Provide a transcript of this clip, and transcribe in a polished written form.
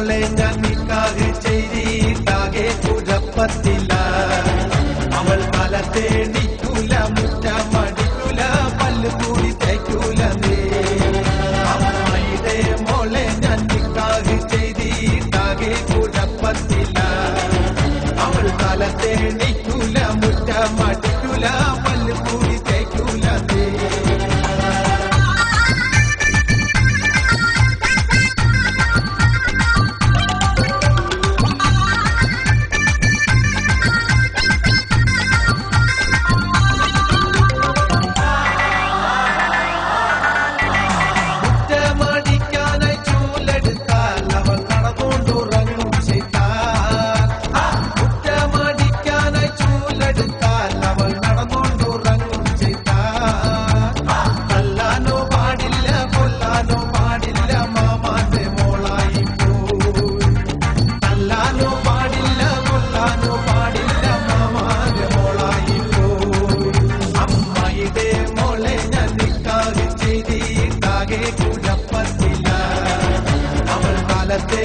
മോളെ ഞാൻ നിക്കാഹ് ചെയ്തിട്ടാകെ കുഴപ്പത്തില്ല. അവൾ തല തേടിക്കൂല, മുറ്റമടിക്കൂല, പല്ല് കൂടി തേക്കൂല. അമ്മായിടെ മോളെ ഞാൻ നിക്കാഹ് ചെയ്തിട്ടാകെ കുഴപ്പത്തില്ല. അവൾ തല തേടിക്കൂല, മുറ്റമടിക്കൂല, പല്ല് കൂടി തേക്കൂല. കുഴപ്പത്തില്ല, അവൾ കാലത്തെ